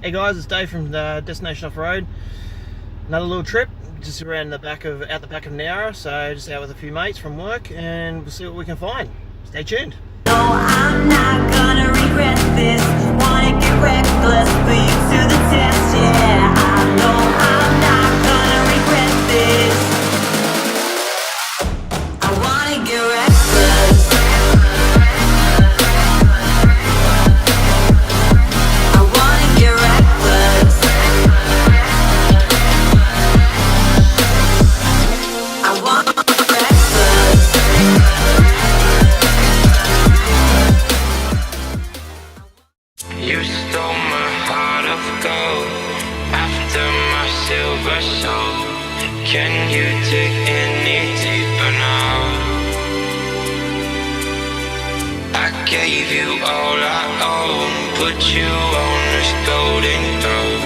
Hey guys, it's Dave from Destination Offroad. Another little trip, just around out the back of Nowra. So just out with a few mates from work, and we'll see what we can find. Stay tuned. No, I'm not gonna regret this. Wanna get reckless, put you to the test. Yeah, I know I'm not gonna regret this. I wanna get reckless. I wanna get reckless. I wanna get reckless. You stole my heart of gold after my silver soul. Can you dig any deeper now? I gave you all I own, put you on this golden throne,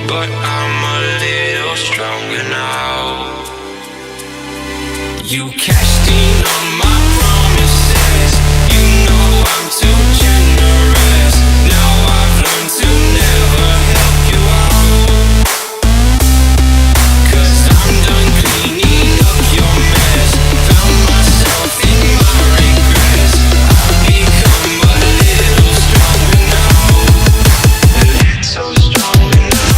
but I'm a little stronger now. You cashed in on my promises. You know I'm too generous. Now I've learned to never help you out, 'cause I'm done cleaning up your mess. Found myself in my regrets. I've become a little stronger now. A little stronger now.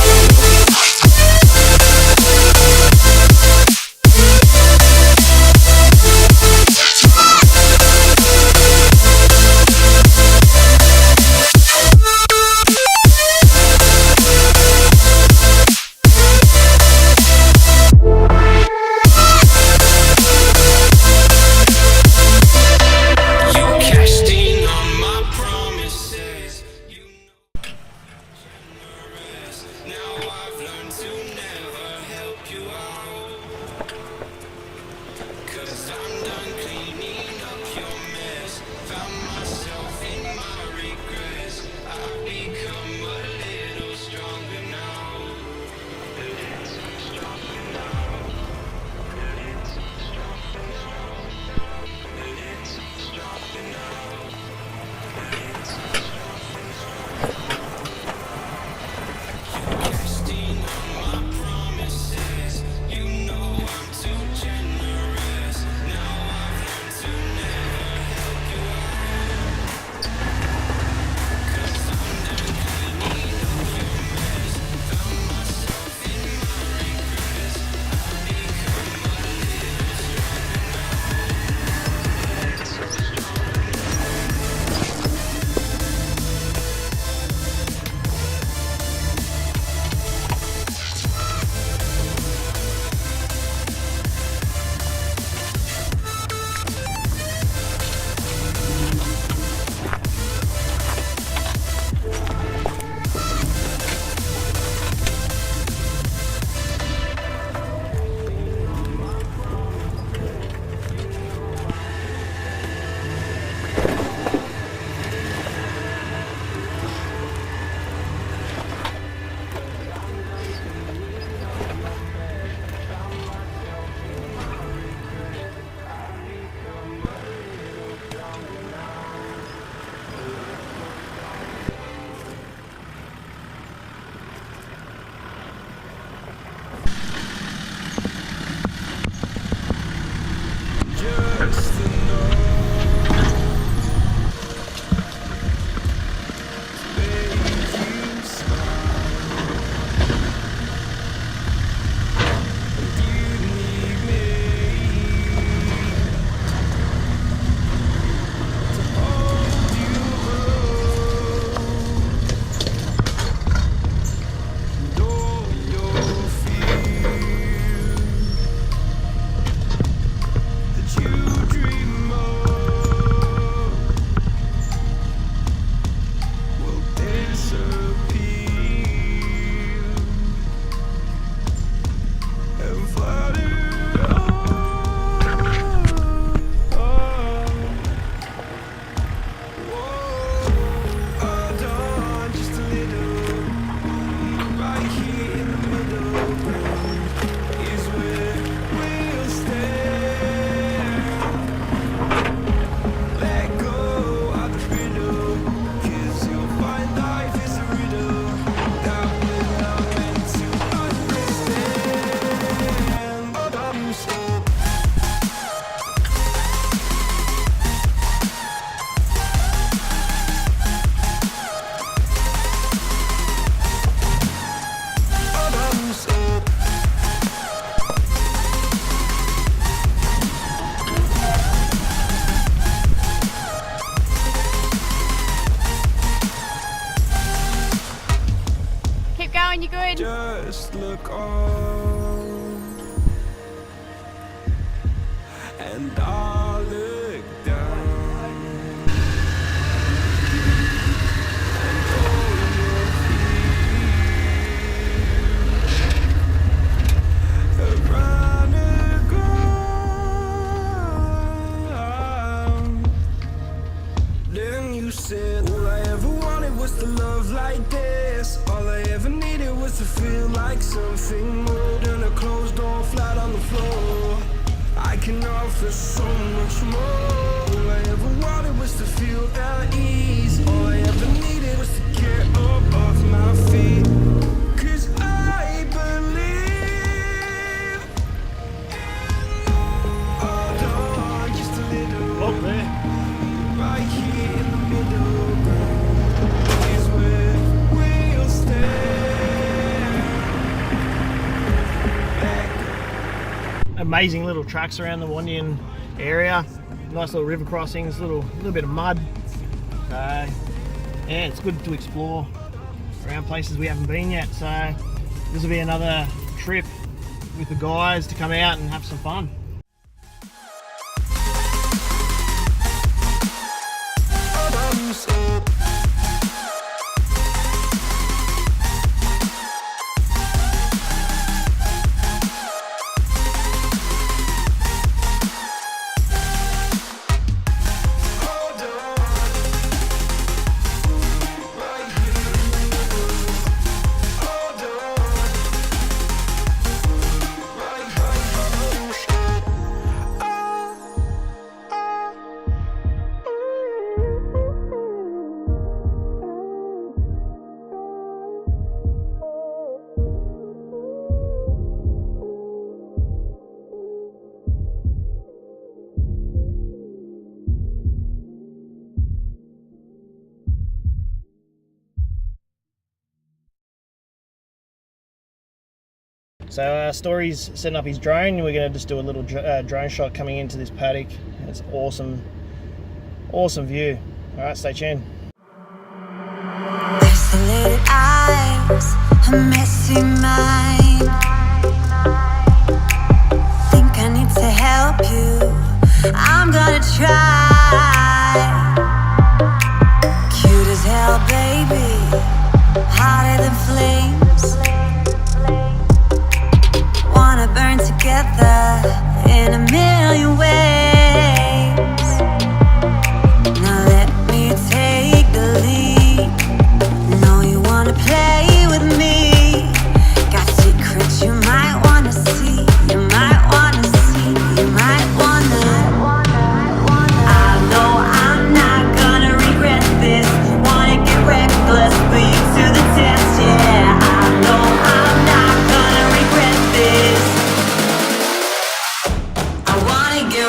going, you're good. Just look on, and I'll look down, and hold your feet around the ground. Then you said, all I ever wanted was to love like this. All I ever needed was to feel like something more than a closed door flat on the floor. I can offer so much more. All I ever wanted was to feel at ease. All I ever needed was to get up off my feet. 'Cause I believe in hold on just a little. Oh, there. Right here in the middle is where we'll stand. Amazing little tracks around the Wandandian area. Nice little river crossings, little bit of mud. So yeah, it's good to explore around places we haven't been yet. So this will be another trip with the guys to come out and have some fun. So Story's setting up his drone. We're going to just do a little drone shot coming into this paddock. It's awesome, awesome view. All right, stay tuned. Isolated eyes, a messy mind. Think I need to help you. I'm gonna try. Cute as hell, baby. Hotter than flames. Wanna burn together in a million ways. Now let me take the lead. Know you wanna play with me. Got secrets you might wanna see. You might wanna see. You might wanna. I know I'm not gonna regret this. Wanna get reckless, put you to the test. Yeah, I know I'm not gonna regret this. I wanna get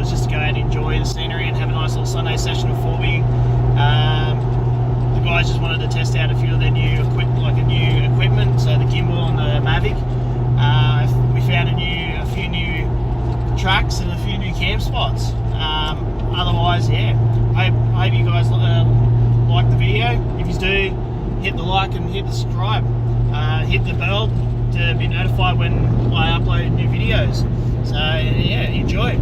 was just to go out and enjoy the scenery and have a nice little Sunday session before we. The guys just wanted to test out a few of their new equipment, so the gimbal and the Mavic. We found a few new tracks and a few new camp spots. Otherwise, yeah, I hope you guys like the video. If you do, hit the like and hit the subscribe. Hit the bell to be notified when I upload new videos. So yeah, enjoy.